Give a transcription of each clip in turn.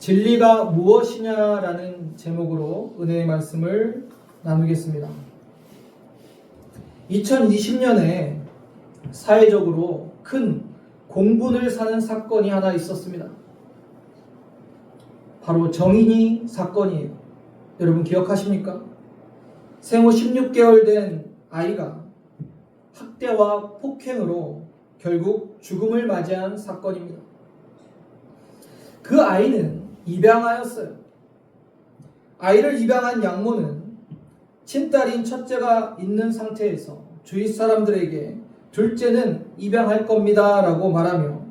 진리가 무엇이냐라는 제목으로 은혜의 말씀을 나누겠습니다. 2020년에 사회적으로 큰 공분을 사는 사건이 하나 있었습니다. 바로 정인이 사건이에요. 여러분 기억하십니까? 생후 16개월 된 아이가 학대와 폭행으로 결국 죽음을 맞이한 사건입니다. 그 아이는 입양하였어요. 아이를 입양한 양모는 친딸인 첫째가 있는 상태에서 주위 사람들에게 둘째는 입양할 겁니다 라고 말하며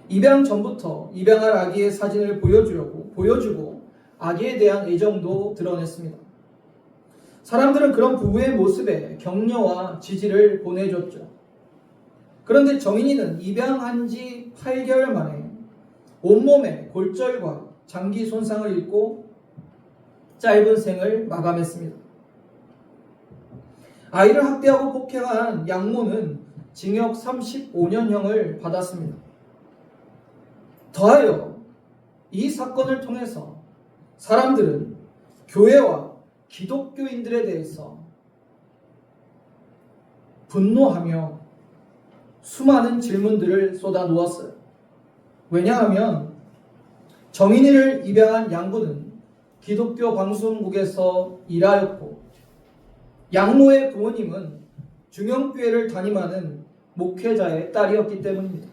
입양 전부터 입양할 아기의 사진을 보여주고 아기에 대한 애정도 드러냈습니다. 사람들은 그런 부부의 모습에 격려와 지지를 보내줬죠. 그런데 정인이는 입양한 지 8개월 만에 온몸에 골절과 장기 손상을 입고 짧은 생을 마감했습니다. 아이를 학대하고 폭행한 양모는 징역 35년형을 받았습니다. 더하여 이 사건을 통해서 사람들은 교회와 기독교인들에 대해서 분노하며 수많은 질문들을 쏟아놓았어요. 왜냐하면 정인이를 입양한 양부는 기독교 방송국에서 일하였고 양모의 부모님은 중형교회를 담임하는 목회자의 딸이었기 때문입니다.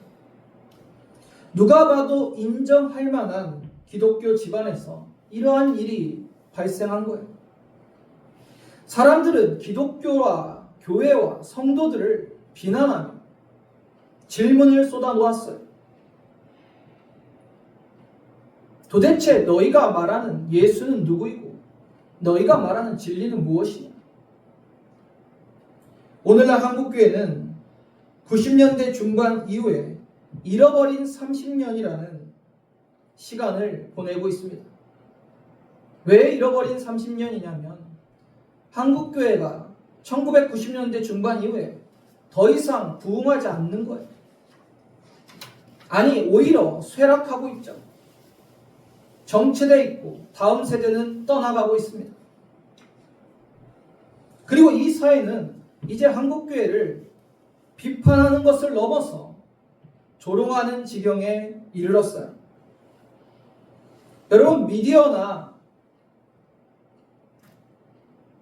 누가 봐도 인정할 만한 기독교 집안에서 이러한 일이 발생한 거예요. 사람들은 기독교와 교회와 성도들을 비난하며 질문을 쏟아놓았어요. 도대체 너희가 말하는 예수는 누구이고 너희가 말하는 진리는 무엇이냐? 오늘날 한국교회는 90년대 중반 이후에 잃어버린 30년이라는 시간을 보내고 있습니다. 왜 잃어버린 30년이냐면 한국교회가 1990년대 중반 이후에 더 이상 부흥하지 않는 거예요. 아니 오히려 쇠락하고 있죠. 정체되어 있고 다음 세대는 떠나가고 있습니다. 그리고 이 사회는 이제 한국교회를 비판하는 것을 넘어서 조롱하는 지경에 이르렀어요. 여러분 미디어나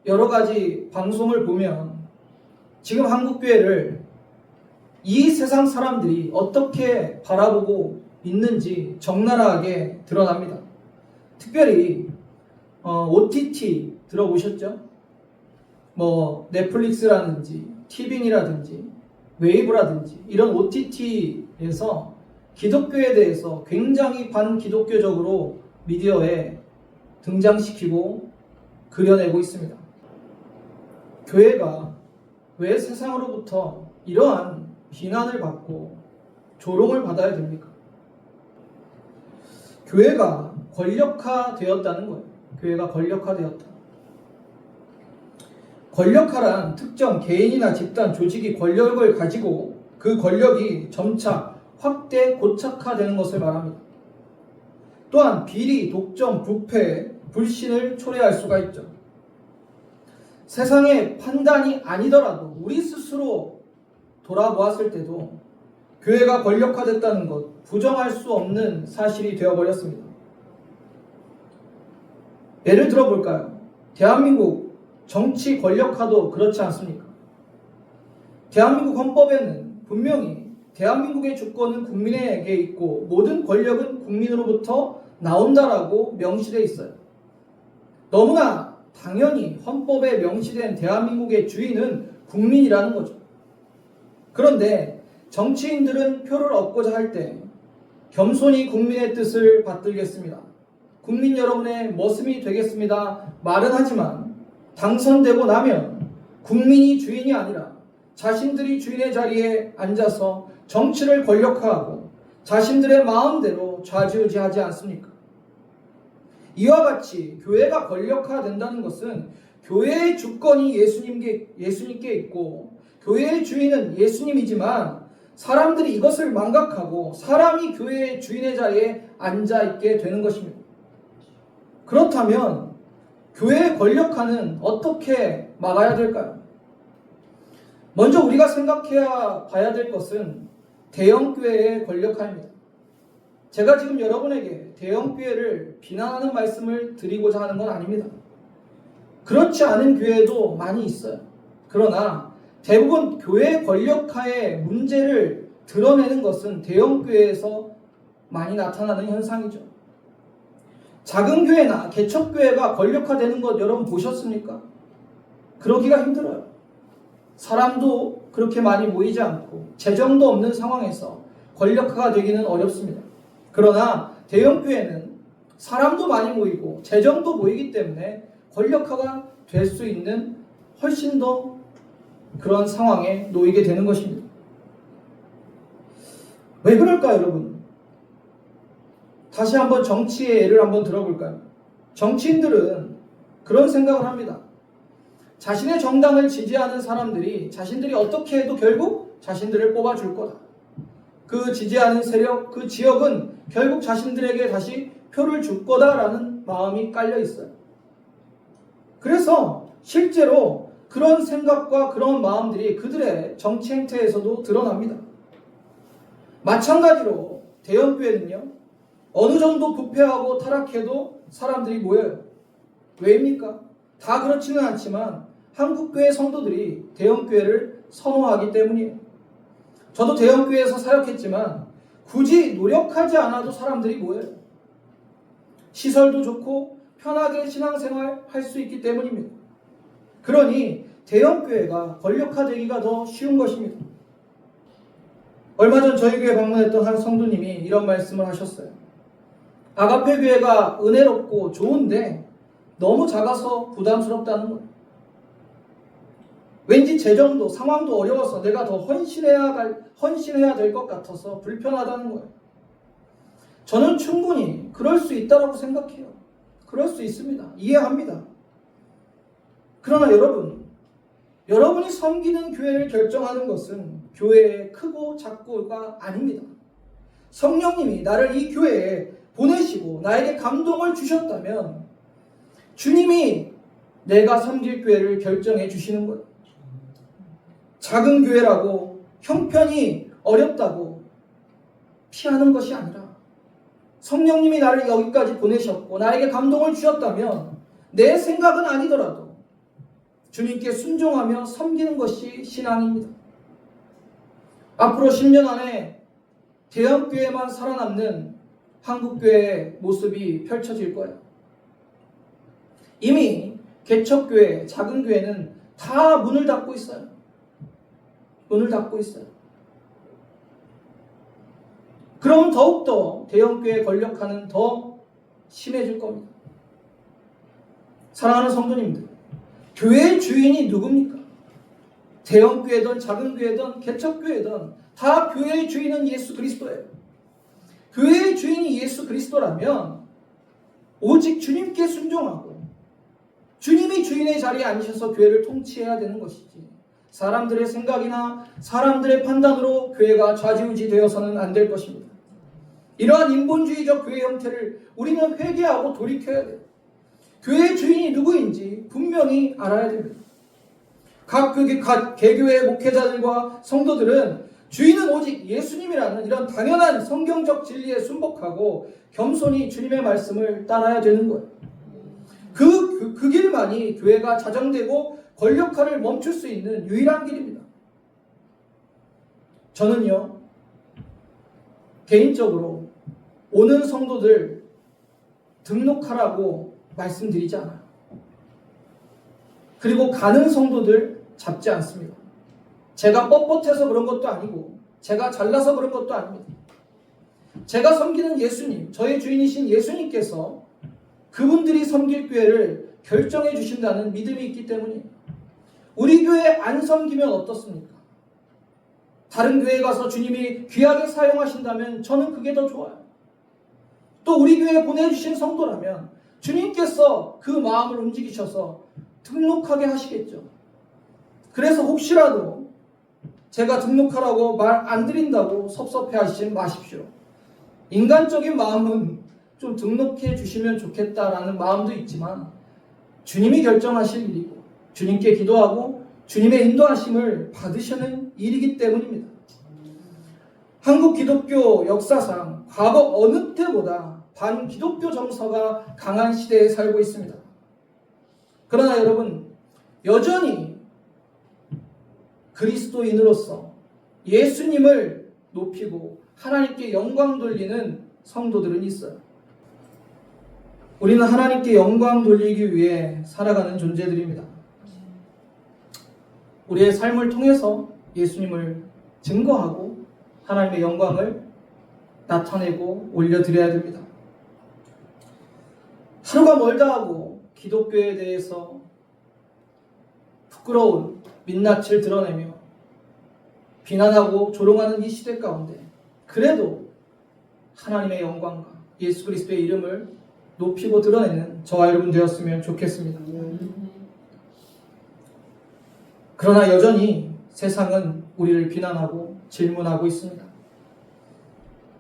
여러 가지 방송을 보면 지금 한국교회를 이 세상 사람들이 어떻게 바라보고 있는지 적나라하게 드러납니다. 특별히 OTT 들어보셨죠? 넷플릭스라든지 티빙이라든지 웨이브라든지 이런 OTT에서 기독교에 대해서 굉장히 반기독교적으로 미디어에 등장시키고 그려내고 있습니다. 교회가 왜 세상으로부터 이러한 비난을 받고 조롱을 받아야 됩니까? 교회가 권력화되었다는 거예요. 교회가 권력화되었다. 권력화란 특정 개인이나 집단, 조직이 권력을 가지고 그 권력이 점차 확대, 고착화되는 것을 말합니다. 또한 비리, 독점, 부패, 불신을 초래할 수가 있죠. 세상의 판단이 아니더라도 우리 스스로 돌아보았을 때도 교회가 권력화됐다는 것 부정할 수 없는 사실이 되어버렸습니다. 예를 들어볼까요? 대한민국 정치 권력화도 그렇지 않습니까? 대한민국 헌법에는 분명히 대한민국의 주권은 국민에게 있고 모든 권력은 국민으로부터 나온다라고 명시되어 있어요. 너무나 당연히 헌법에 명시된 대한민국의 주인은 국민이라는 거죠. 그런데 정치인들은 표를 얻고자 할 때 겸손히 국민의 뜻을 받들겠습니다. 국민 여러분의 머슴이 되겠습니다. 말은 하지만 당선되고 나면 국민이 주인이 아니라 자신들이 주인의 자리에 앉아서 정치를 권력화하고 자신들의 마음대로 좌지우지하지 않습니까? 이와 같이 교회가 권력화된다는 것은 교회의 주권이 예수님께 있고 교회의 주인은 예수님이지만 사람들이 이것을 망각하고 사람이 교회의 주인의 자리에 앉아있게 되는 것입니다. 그렇다면 교회의 권력화는 어떻게 막아야 될까요? 먼저 우리가 생각해야 봐야 될 것은 대형교회의 권력화입니다. 제가 지금 여러분에게 대형교회를 비난하는 말씀을 드리고자 하는 건 아닙니다. 그렇지 않은 교회도 많이 있어요. 그러나 대부분 교회 권력화의 문제를 드러내는 것은 대형교회에서 많이 나타나는 현상이죠. 작은 교회나 개척교회가 권력화되는 것 여러분 보셨습니까? 그러기가 힘들어요. 사람도 그렇게 많이 모이지 않고 재정도 없는 상황에서 권력화가 되기는 어렵습니다. 그러나 대형교회는 사람도 많이 모이고 재정도 모이기 때문에 권력화가 될 수 있는 훨씬 더 그런 상황에 놓이게 되는 것입니다. 왜 그럴까요, 여러분? 다시 한번 정치의 예를 한번 들어볼까요? 정치인들은 그런 생각을 합니다. 자신의 정당을 지지하는 사람들이 자신들이 어떻게 해도 결국 자신들을 뽑아줄 거다. 그 지지하는 세력, 그 지역은 결국 자신들에게 다시 표를 줄 거다라는 마음이 깔려 있어요. 그래서 실제로 그런 생각과 그런 마음들이 그들의 정치 행태에서도 드러납니다. 마찬가지로 대형교회는요, 어느 정도 부패하고 타락해도 사람들이 모여요. 왜입니까? 다 그렇지는 않지만 한국교회 성도들이 대형교회를 선호하기 때문이에요. 저도 대형교회에서 사역했지만 굳이 노력하지 않아도 사람들이 모여요. 시설도 좋고 편하게 신앙생활 할 수 있기 때문입니다. 그러니 대형교회가 권력화되기가 더 쉬운 것입니다. 얼마 전 저희 교회 방문했던 한 성도님이 이런 말씀을 하셨어요. 아가페 교회가 은혜롭고 좋은데 너무 작아서 부담스럽다는 거예요. 왠지 재정도 상황도 어려워서 내가 더 헌신해야 될 것 같아서 불편하다는 거예요. 저는 충분히 그럴 수 있다고 생각해요. 그럴 수 있습니다. 이해합니다. 그러나 여러분이 섬기는 교회를 결정하는 것은 교회의 크고 작고가 아닙니다. 성령님이 나를 이 교회에 보내시고 나에게 감동을 주셨다면 주님이 내가 섬길 교회를 결정해 주시는 거예요. 작은 교회라고 형편이 어렵다고 피하는 것이 아니라 성령님이 나를 여기까지 보내셨고 나에게 감동을 주셨다면 내 생각은 아니더라도 주님께 순종하며 섬기는 것이 신앙입니다. 앞으로 10년 안에 대형교회만 살아남는 한국교회의 모습이 펼쳐질 거예요. 이미 개척교회, 작은 교회는 다 문을 닫고 있어요. 문을 닫고 있어요. 그럼 더욱더 대형교회 권력화는 더 심해질 겁니다. 사랑하는 성도님들, 교회의 주인이 누굽니까? 대형교회든 작은 교회든 개척교회든 다 교회의 주인은 예수 그리스도예요. 교회의 주인이 예수 그리스도라면 오직 주님께 순종하고 주님이 주인의 자리에 앉으셔서 교회를 통치해야 되는 것이지 사람들의 생각이나 사람들의 판단으로 교회가 좌지우지 되어서는 안 될 것입니다. 이러한 인본주의적 교회 형태를 우리는 회개하고 돌이켜야 돼요. 교회의 주인이 누구인지 분명히 알아야 됩니다. 각 개교회 목회자들과 성도들은 주인은 오직 예수님이라는 이런 당연한 성경적 진리에 순복하고 겸손히 주님의 말씀을 따라야 되는 거예요. 그 길만이 교회가 자정되고 권력화를 멈출 수 있는 유일한 길입니다. 저는요, 개인적으로 오는 성도들 등록하라고 말씀드리지 않아요. 그리고 가는 성도들 잡지 않습니다. 제가 뻣뻣해서 그런 것도 아니고 제가 잘나서 그런 것도 아닙니다. 제가 섬기는 예수님, 저의 주인이신 예수님께서 그분들이 섬길 교회를 결정해 주신다는 믿음이 있기 때문이에요. 우리 교회 안 섬기면 어떻습니까? 다른 교회에 가서 주님이 귀하게 사용하신다면 저는 그게 더 좋아요. 또 우리 교회에 보내주신 성도라면 주님께서 그 마음을 움직이셔서 등록하게 하시겠죠. 그래서 혹시라도 제가 등록하라고 말 안 드린다고 섭섭해 하시지 마십시오. 인간적인 마음은 좀 등록해 주시면 좋겠다라는 마음도 있지만 주님이 결정하실 일이고 주님께 기도하고 주님의 인도하심을 받으시는 일이기 때문입니다. 한국 기독교 역사상 과거 어느 때보다 반기독교 정서가 강한 시대에 살고 있습니다. 그러나 여러분, 여전히 그리스도인으로서 예수님을 높이고 하나님께 영광 돌리는 성도들은 있어요. 우리는 하나님께 영광 돌리기 위해 살아가는 존재들입니다. 우리의 삶을 통해서 예수님을 증거하고 하나님의 영광을 나타내고 올려드려야 됩니다. 하루가 멀다 하고 기독교에 대해서 부끄러운 민낯을 드러내며 비난하고 조롱하는 이 시대 가운데 그래도 하나님의 영광과 예수 그리스도의 이름을 높이고 드러내는 저와 여러분 되었으면 좋겠습니다. 그러나 여전히 세상은 우리를 비난하고 질문하고 있습니다.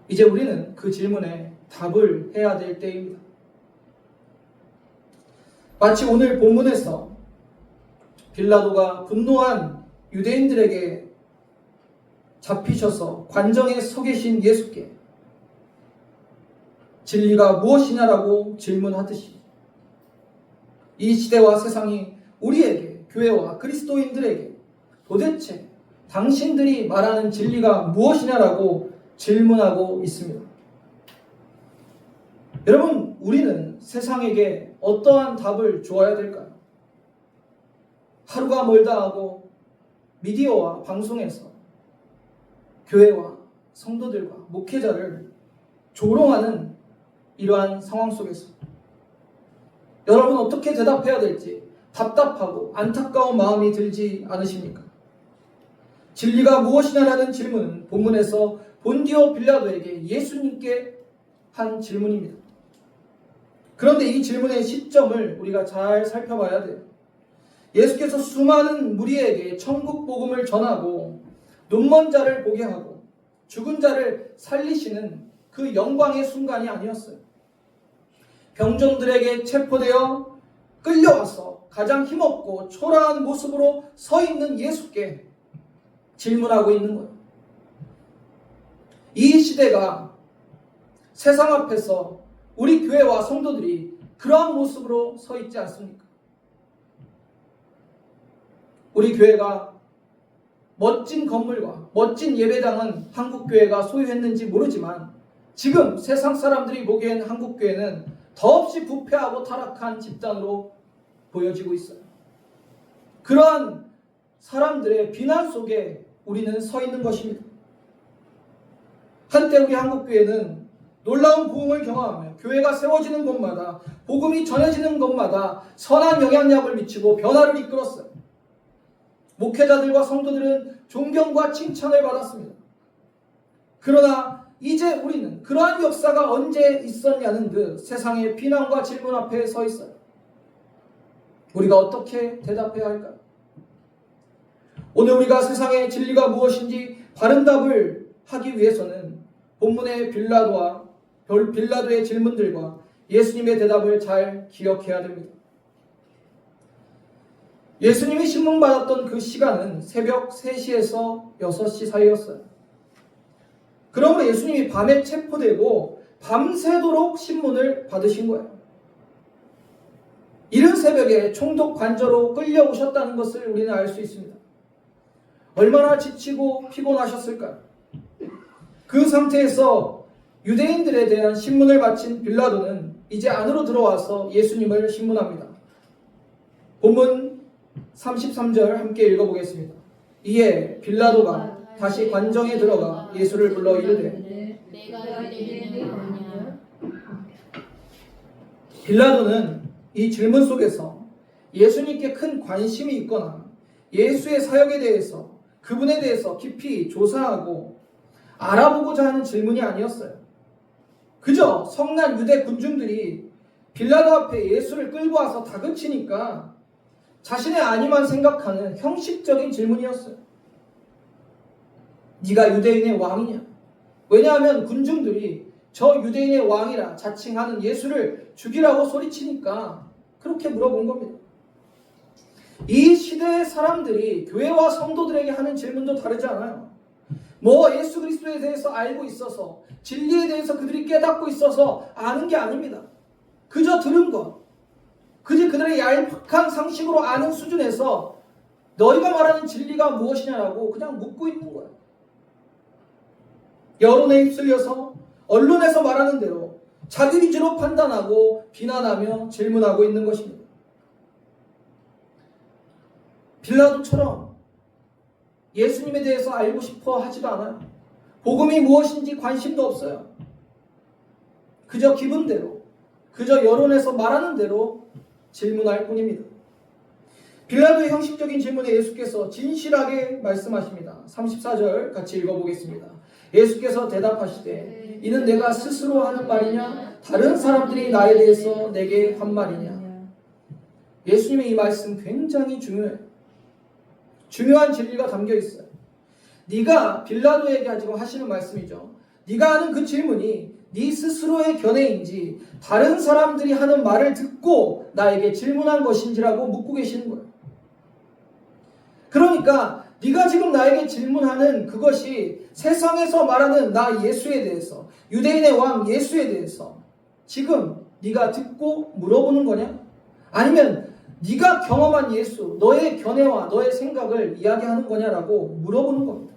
이제 우리는 그 질문에 답을 해야 될 때입니다. 마치 오늘 본문에서 빌라도가 분노한 유대인들에게 잡히셔서 관정에 서 계신 예수께 진리가 무엇이냐라고 질문하듯이 이 시대와 세상이 우리에게, 교회와 그리스도인들에게 도대체 당신들이 말하는 진리가 무엇이냐라고 질문하고 있습니다. 여러분, 우리는 세상에게 어떠한 답을 주어야 될까요? 하루가 멀다 하고 미디어와 방송에서 교회와 성도들과 목회자를 조롱하는 이러한 상황 속에서 여러분 어떻게 대답해야 될지 답답하고 안타까운 마음이 들지 않으십니까? 진리가 무엇이냐라는 질문은 본문에서 본디오 빌라도에게 예수님께 한 질문입니다. 그런데 이 질문의 시점을 우리가 잘 살펴봐야 돼요. 예수께서 수많은 무리에게 천국 복음을 전하고 눈먼 자를 보게 하고 죽은 자를 살리시는 그 영광의 순간이 아니었어요. 병정들에게 체포되어 끌려와서 가장 힘없고 초라한 모습으로 서 있는 예수께 질문하고 있는 거예요. 이 시대가 세상 앞에서 우리 교회와 성도들이 그러한 모습으로 서 있지 않습니까? 우리 교회가 멋진 건물과 멋진 예배당은 한국교회가 소유했는지 모르지만 지금 세상 사람들이 보기엔 한국교회는 더없이 부패하고 타락한 집단으로 보여지고 있어요. 그러한 사람들의 비난 속에 우리는 서 있는 것입니다. 한때 우리 한국교회는 놀라운 부흥을 경험하며 교회가 세워지는 곳마다 복음이 전해지는 곳마다 선한 영향력을 미치고 변화를 이끌었어요. 목회자들과 성도들은 존경과 칭찬을 받았습니다. 그러나 이제 우리는 그러한 역사가 언제 있었냐는 듯 세상의 비난과 질문 앞에 서 있어요. 우리가 어떻게 대답해야 할까요? 오늘 우리가 세상의 진리가 무엇인지 바른 답을 하기 위해서는 본문의 빌라도의 질문들과 예수님의 대답을 잘 기억해야 됩니다. 예수님이 신문받았던 그 시간은 새벽 3시에서 6시 사이였어요. 그러므로 예수님이 밤에 체포되고 밤새도록 신문을 받으신 거예요. 이른 새벽에 총독 관저로 끌려오셨다는 것을 우리는 알 수 있습니다. 얼마나 지치고 피곤하셨을까요? 그 상태에서 유대인들에 대한 신문을 마친 빌라도는 이제 안으로 들어와서 예수님을 신문합니다. 본문 33절 함께 읽어보겠습니다. 이에 빌라도가 다시 관정에 들어가 예수를 불러 이르되 빌라도는 이 질문 속에서 예수님께 큰 관심이 있거나 예수의 사역에 대해서 그분에 대해서 깊이 조사하고 알아보고자 하는 질문이 아니었어요. 그저 성난 유대 군중들이 빌라도 앞에 예수를 끌고 와서 다그치니까 자신의 아니만 생각하는 형식적인 질문이었어요. 네가 유대인의 왕이냐? 왜냐하면 군중들이 저 유대인의 왕이라 자칭하는 예수를 죽이라고 소리치니까 그렇게 물어본 겁니다. 이 시대의 사람들이 교회와 성도들에게 하는 질문도 다르지 않아요. 뭐 예수 그리스도에 대해서 알고 있어서, 진리에 대해서 그들이 깨닫고 있어서 아는 게 아닙니다. 그저 들은 것, 그저 그들의 얄팍한 상식으로 아는 수준에서 너희가 말하는 진리가 무엇이냐라고 그냥 묻고 있는 거예요. 여론에 휩쓸려서 언론에서 말하는 대로 자기 위주로 판단하고 비난하며 질문하고 있는 것입니다. 빌라도처럼 예수님에 대해서 알고 싶어 하지도 않아요. 복음이 무엇인지 관심도 없어요. 그저 기분대로, 그저 여론에서 말하는 대로 질문할 뿐입니다. 빌라도의 형식적인 질문에 예수께서 진실하게 말씀하십니다. 34절 같이 읽어보겠습니다. 예수께서 대답하시되 이는 내가 스스로 하는 말이냐 다른 사람들이 나에 대해서 내게 한 말이냐. 예수님의 이 말씀 굉장히 중요해요. 중요한 진리가 담겨 있어요. 네가 빌라도에게 지금 하시는 말씀이죠. 네가 하는 그 질문이 네 스스로의 견해인지 다른 사람들이 하는 말을 듣고 나에게 질문한 것인지라고 묻고 계시는 거예요. 그러니까 네가 지금 나에게 질문하는 그것이 세상에서 말하는 나 예수에 대해서, 유대인의 왕 예수에 대해서 지금 네가 듣고 물어보는 거냐? 아니면 네가 경험한 예수, 너의 견해와 너의 생각을 이야기하는 거냐라고 물어보는 겁니다.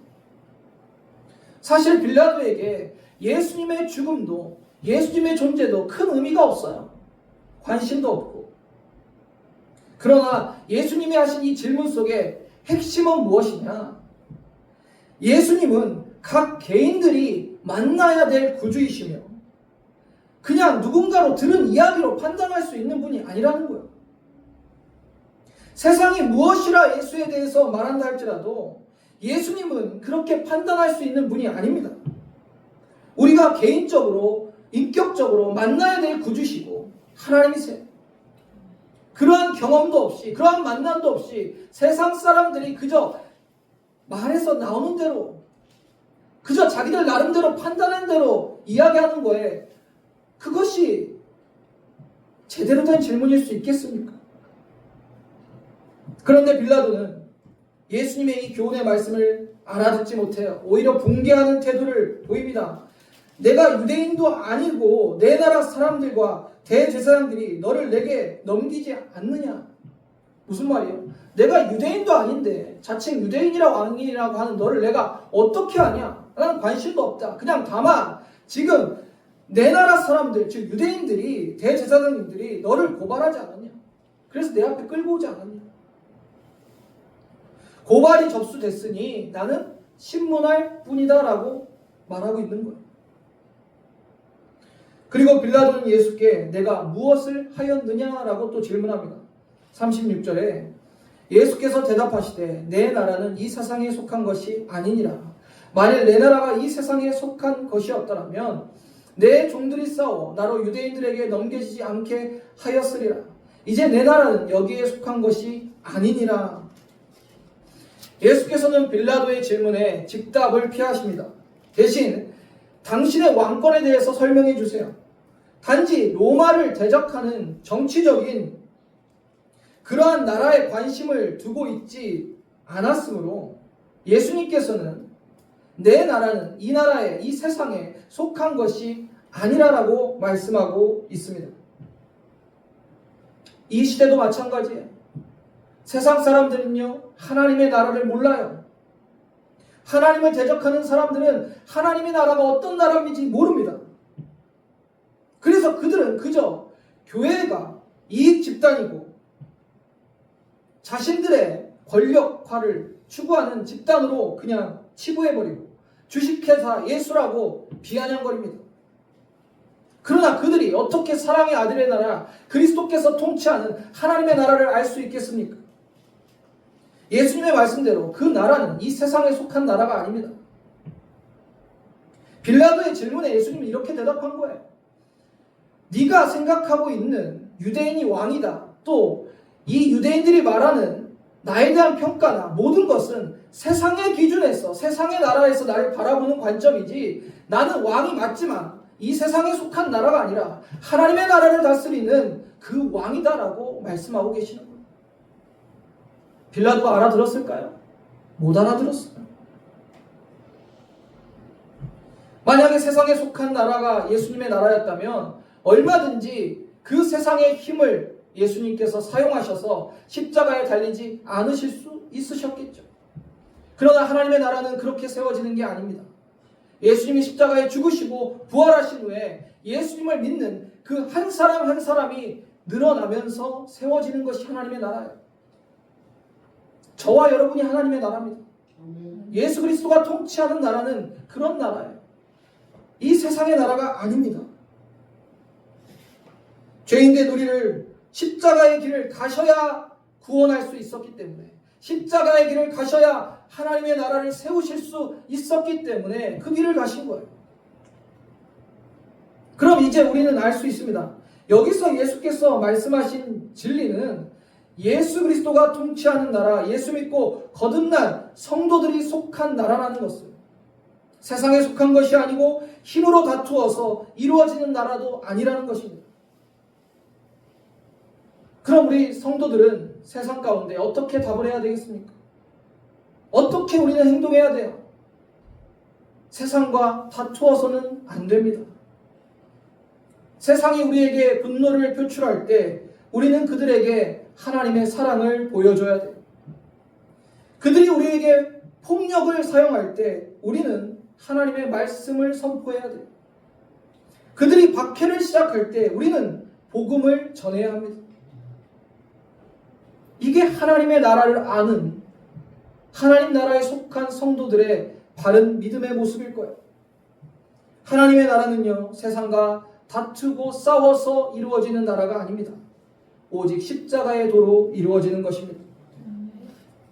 사실 빌라도에게 예수님의 죽음도, 예수님의 존재도 큰 의미가 없어요. 관심도 없고. 그러나 예수님이 하신 이 질문 속에 핵심은 무엇이냐? 예수님은 각 개인들이 만나야 될 구주이시며 그냥 누군가로 들은 이야기로 판단할 수 있는 분이 아니라는 거예요. 세상이 무엇이라 예수에 대해서 말한다 할지라도 예수님은 그렇게 판단할 수 있는 분이 아닙니다. 우리가 개인적으로, 인격적으로 만나야 될 구주시고 하나님이세요. 그러한 경험도 없이, 그러한 만남도 없이 세상 사람들이 그저 말에서 나오는 대로, 그저 자기들 나름대로 판단한 대로 이야기하는 거에 그것이 제대로 된 질문일 수 있겠습니까? 그런데 빌라도는 예수님의 이 교훈의 말씀을 알아듣지 못해요. 오히려 붕괴하는 태도를 보입니다. 내가 유대인도 아니고 내 나라 사람들과 대제사장들이 너를 내게 넘기지 않느냐? 무슨 말이에요? 내가 유대인도 아닌데 자칭 유대인이라고 왕이라고 하는 너를 내가 어떻게 하냐? 나는 관심도 없다. 그냥 다만 지금 내 나라 사람들, 즉 유대인들이, 대제사장님들이 너를 고발하지 않았냐? 그래서 내 앞에 끌고 오지 않았냐? 고발이 접수됐으니 나는 신문할 뿐이다 라고 말하고 있는 거예요. 그리고 빌라도는 예수께 내가 무엇을 하였느냐라고 또 질문합니다. 36절에 예수께서 대답하시되 내 나라는 이 세상에 속한 것이 아니니라. 만일 내 나라가 이 세상에 속한 것이었더라면 내 종들이 싸워 나로 유대인들에게 넘겨지지 않게 하였으리라. 이제 내 나라는 여기에 속한 것이 아니니라. 예수께서는 빌라도의 질문에 즉답을 피하십니다. 대신 당신의 왕권에 대해서 설명해 주세요. 단지 로마를 대적하는 정치적인 그러한 나라에 관심을 두고 있지 않았으므로 예수님께서는 내 나라는 이 나라에, 이 세상에 속한 것이 아니라라고 말씀하고 있습니다. 이 시대도 마찬가지예요. 세상 사람들은요, 하나님의 나라를 몰라요. 하나님을 대적하는 사람들은 하나님의 나라가 어떤 나라인지 모릅니다. 그래서 그들은 그저 교회가 이익 집단이고 자신들의 권력화를 추구하는 집단으로 그냥 치부해버리고 주식회사 예수라고 비아냥거립니다. 그러나 그들이 어떻게 사랑의 아들의 나라, 그리스도께서 통치하는 하나님의 나라를 알 수 있겠습니까? 예수님의 말씀대로 그 나라는 이 세상에 속한 나라가 아닙니다. 빌라도의 질문에 예수님이 이렇게 대답한 거예요. 네가 생각하고 있는 유대인이 왕이다. 또 이 유대인들이 말하는 나에 대한 평가나 모든 것은 세상의 기준에서, 세상의 나라에서 나를 바라보는 관점이지 나는 왕이 맞지만 이 세상에 속한 나라가 아니라 하나님의 나라를 다스리는 그 왕이다라고 말씀하고 계시는 거예요. 빌라도가 알아들었을까요? 못 알아들었어요. 만약에 세상에 속한 나라가 예수님의 나라였다면 얼마든지 그 세상의 힘을 예수님께서 사용하셔서 십자가에 달리지 않으실 수 있으셨겠죠. 그러나 하나님의 나라는 그렇게 세워지는 게 아닙니다. 예수님이 십자가에 죽으시고 부활하신 후에 예수님을 믿는 그 한 사람 한 사람이 늘어나면서 세워지는 것이 하나님의 나라예요. 저와 여러분이 하나님의 나라입니다. 예수 그리스도가 통치하는 나라는 그런 나라예요. 이 세상의 나라가 아닙니다. 죄인된 우리를 십자가의 길을 가셔야 구원할 수 있었기 때문에, 십자가의 길을 가셔야 하나님의 나라를 세우실 수 있었기 때문에 그 길을 가신 거예요. 그럼 이제 우리는 알 수 있습니다. 여기서 예수께서 말씀하신 진리는 예수 그리스도가 통치하는 나라, 예수 믿고 거듭난 성도들이 속한 나라라는 것을, 세상에 속한 것이 아니고 힘으로 다투어서 이루어지는 나라도 아니라는 것입니다. 그럼 우리 성도들은 세상 가운데 어떻게 답을 해야 되겠습니까? 어떻게 우리는 행동해야 돼요? 세상과 다투어서는 안 됩니다. 세상이 우리에게 분노를 표출할 때 우리는 그들에게 하나님의 사랑을 보여줘야 돼요. 그들이 우리에게 폭력을 사용할 때 우리는 하나님의 말씀을 선포해야 돼요. 그들이 박해를 시작할 때 우리는 복음을 전해야 합니다. 이게 하나님의 나라를 아는, 하나님 나라에 속한 성도들의 바른 믿음의 모습일 거예요. 하나님의 나라는요, 세상과 다투고 싸워서 이루어지는 나라가 아닙니다. 오직 십자가의 도로 이루어지는 것입니다.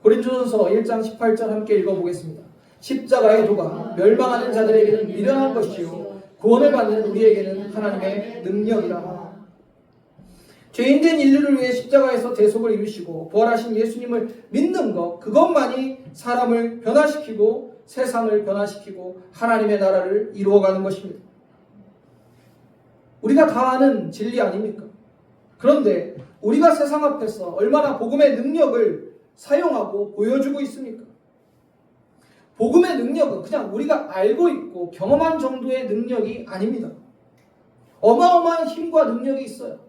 고린도전서 1장 18절 함께 읽어보겠습니다. 십자가의 도가 멸망하는 자들에게는 미련한 것이요 구원을 받는 우리에게는 하나님의 능력이라. 죄인된 인류를 위해 십자가에서 대속을 이루시고 부활하신 예수님을 믿는 것, 그것만이 사람을 변화시키고 세상을 변화시키고 하나님의 나라를 이루어가는 것입니다. 우리가 다 아는 진리 아닙니까? 그런데 우리가 세상 앞에서 얼마나 복음의 능력을 사용하고 보여주고 있습니까? 복음의 능력은 그냥 우리가 알고 있고 경험한 정도의 능력이 아닙니다. 어마어마한 힘과 능력이 있어요.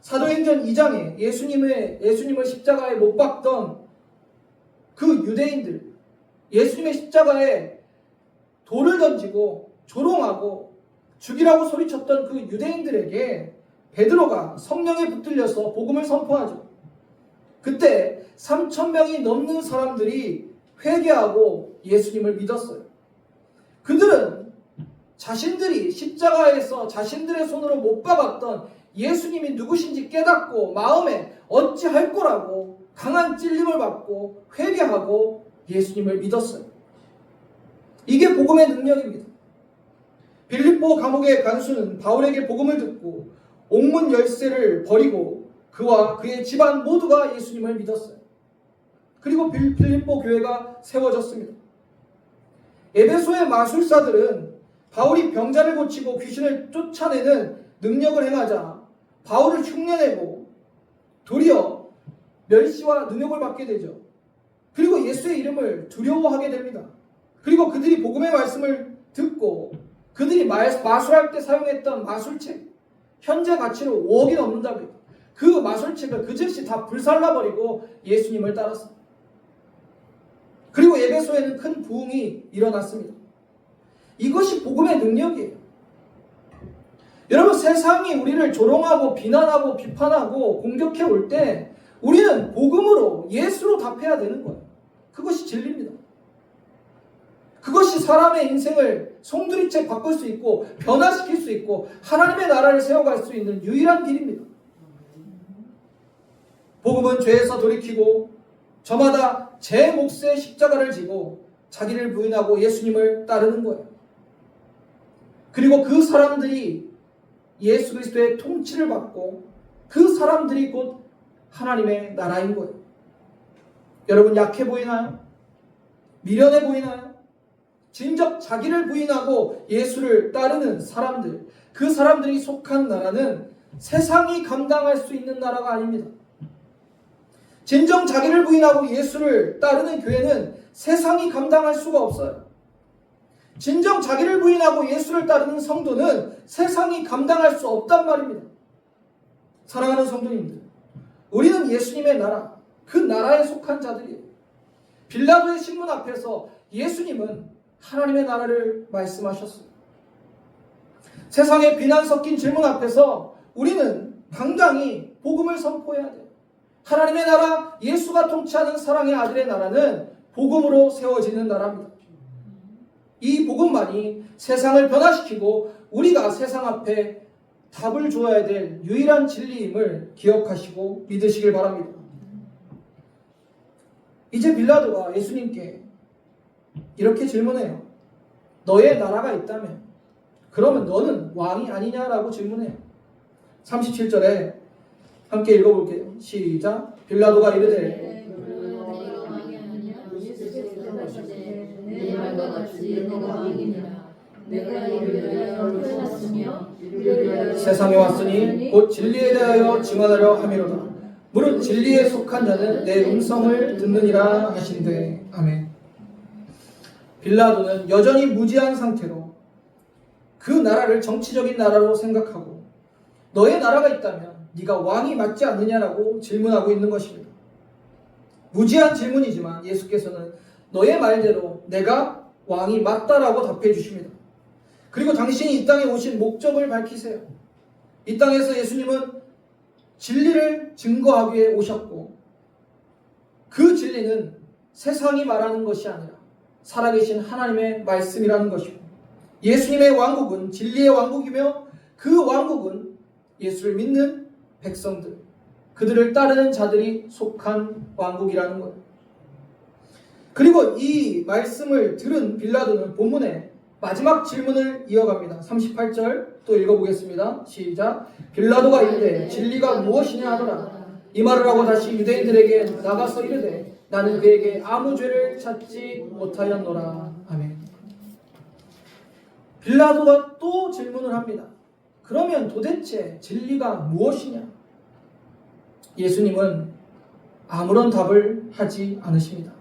사도행전 2장에 예수님을 십자가에 못 박던 그 유대인들, 예수님의 십자가에 돌을 던지고 조롱하고 죽이라고 소리쳤던 그 유대인들에게 베드로가 성령에 붙들려서 복음을 선포하죠. 그때 3,000명이 넘는 사람들이 회개하고 예수님을 믿었어요. 그들은 자신들이 십자가에서 자신들의 손으로 못 박았던 예수님이 누구신지 깨닫고 마음에 어찌할 거라고 강한 찔림을 받고 회개하고 예수님을 믿었어요. 이게 복음의 능력입니다. 빌립보 감옥의 간수는 바울에게 복음을 듣고 옥문 열쇠를 버리고 그와 그의 집안 모두가 예수님을 믿었어요. 그리고 빌립보 교회가 세워졌습니다. 에베소의 마술사들은 바울이 병자를 고치고 귀신을 쫓아내는 능력을 행하자 바울을 흉내내고 도리어 멸시와 능욕을 받게 되죠. 그리고 예수의 이름을 두려워하게 됩니다. 그리고 그들이 복음의 말씀을 듣고 그들이 마술할 때 사용했던 마술책, 현재 가치로 5억이 넘는다고요. 그 마술책을 그 즉시 다 불살라버리고 예수님을 따랐습니다. 그리고 에베소에는 큰 부흥이 일어났습니다. 이것이 복음의 능력이에요. 여러분, 세상이 우리를 조롱하고 비난하고 비판하고 공격해 올 때 우리는 복음으로 예수로 답해야 되는 거예요. 그것이 진리입니다. 그것이 사람의 인생을 송두리째 바꿀 수 있고 변화시킬 수 있고 하나님의 나라를 세워갈 수 있는 유일한 길입니다. 복음은 죄에서 돌이키고 저마다 제 몫의 십자가를 지고 자기를 부인하고 예수님을 따르는 거예요. 그리고 그 사람들이 예수 그리스도의 통치를 받고 그 사람들이 곧 하나님의 나라인 거예요. 여러분, 약해 보이나요? 미련해 보이나요? 진정 자기를 부인하고 예수를 따르는 사람들, 그 사람들이 속한 나라는 세상이 감당할 수 있는 나라가 아닙니다. 진정 자기를 부인하고 예수를 따르는 교회는 세상이 감당할 수가 없어요. 진정 자기를 부인하고 예수를 따르는 성도는 세상이 감당할 수 없단 말입니다. 사랑하는 성도님들, 우리는 예수님의 나라, 그 나라에 속한 자들이에요. 빌라도의 신문 앞에서 예수님은 하나님의 나라를 말씀하셨어요. 세상의 비난 섞인 질문 앞에서 우리는 당당히 복음을 선포해야 돼요. 하나님의 나라, 예수가 통치하는 사랑의 아들의 나라는 복음으로 세워지는 나라입니다. 이 복음만이 세상을 변화시키고 우리가 세상 앞에 답을 주어야 될 유일한 진리임을 기억하시고 믿으시길 바랍니다. 이제 빌라도가 예수님께 이렇게 질문해요. 너의 나라가 있다면 그러면 너는 왕이 아니냐라고 질문해요. 37절에 함께 읽어볼게요. 시작. 빌라도가 이르되 내 말과 같이 내가 왕이니라. 내가 이를 위하여 태어났으며 이를 위하여 세상에 왔으니 곧 진리에 대하여 증언하려 함이로다. 무릇 진리에 속한 자는 내 음성을 듣느니라 하신대. 아멘. 빌라도는 여전히 무지한 상태로 그 나라를 정치적인 나라로 생각하고 너의 나라가 있다면 네가 왕이 맞지 않느냐라고 질문하고 있는 것입니다. 무지한 질문이지만 예수께서는 너의 말대로 내가 왕이 맞다라고 답해 주십니다. 그리고 당신이 이 땅에 오신 목적을 밝히세요. 이 땅에서 예수님은 진리를 증거하기 위해 오셨고 그 진리는 세상이 말하는 것이 아니라 살아계신 하나님의 말씀이라는 것이고 예수님의 왕국은 진리의 왕국이며 그 왕국은 예수를 믿는 백성들, 그들을 따르는 자들이 속한 왕국이라는 거예요. 그리고 이 말씀을 들은 빌라도는 본문에 마지막 질문을 이어갑니다. 38절 또 읽어보겠습니다. 시작. 빌라도가 이르되 진리가 무엇이냐 하더라. 이 말을 하고 다시 유대인들에게 나가서 이르되 나는 그에게 아무 죄를 찾지 못하였노라. 아멘. 빌라도가 또 질문을 합니다. 그러면 도대체 진리가 무엇이냐? 예수님은 아무런 답을 하지 않으십니다.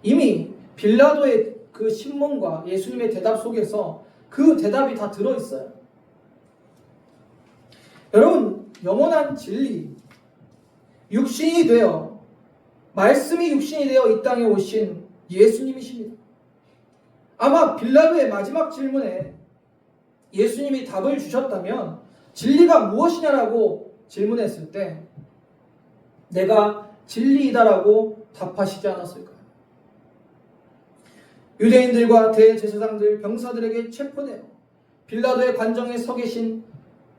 이미 빌라도의 그 신문과 예수님의 대답 속에서 그 대답이 다 들어있어요. 여러분, 영원한 진리, 육신이 되어 말씀이 육신이 되어 이 땅에 오신 예수님이십니다. 아마 빌라도의 마지막 질문에 예수님이 답을 주셨다면 진리가 무엇이냐라고 질문했을 때 내가 진리이다라고 답하시지 않았을까요? 유대인들과 대제사장들, 병사들에게 체포되어 빌라도의 관정에 서 계신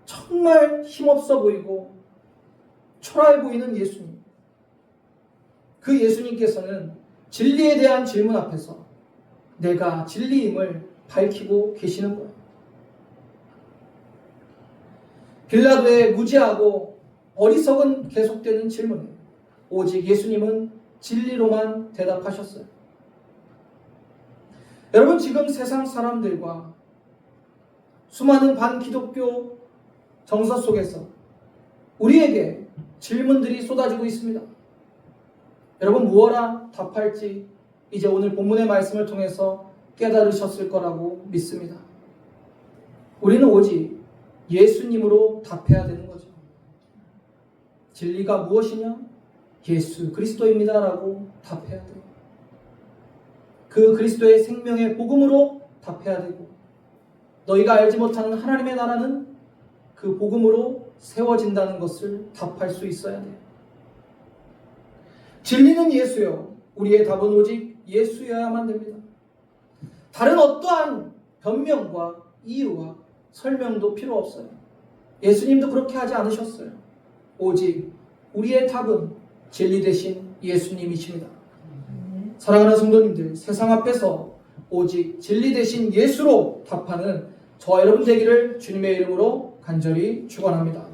정말 힘없어 보이고 초라해 보이는 예수님. 그 예수님께서는 진리에 대한 질문 앞에서 내가 진리임을 밝히고 계시는 거예요. 빌라도의 무지하고 어리석은 계속되는 질문에 오직 예수님은 진리로만 대답하셨어요. 여러분, 지금 세상 사람들과 수많은 반기독교 정서 속에서 우리에게 질문들이 쏟아지고 있습니다. 여러분, 무엇라 답할지 이제 오늘 본문의 말씀을 통해서 깨달으셨을 거라고 믿습니다. 우리는 오직 예수님으로 답해야 되는 거죠. 진리가 무엇이냐? 예수 그리스도입니다 라고 답해야 돼요. 그 그리스도의 생명의 복음으로 답해야 되고 너희가 알지 못하는 하나님의 나라는 그 복음으로 세워진다는 것을 답할 수 있어야 돼요. 진리는 예수요. 우리의 답은 오직 예수여야만 됩니다. 다른 어떠한 변명과 이유와 설명도 필요 없어요. 예수님도 그렇게 하지 않으셨어요. 오직 우리의 답은 진리 되신 예수님이십니다. 사랑하는 성도님들, 세상 앞에서 오직 진리 되신 예수로 답하는 저와 여러분 되기를 주님의 이름으로 간절히 축원합니다.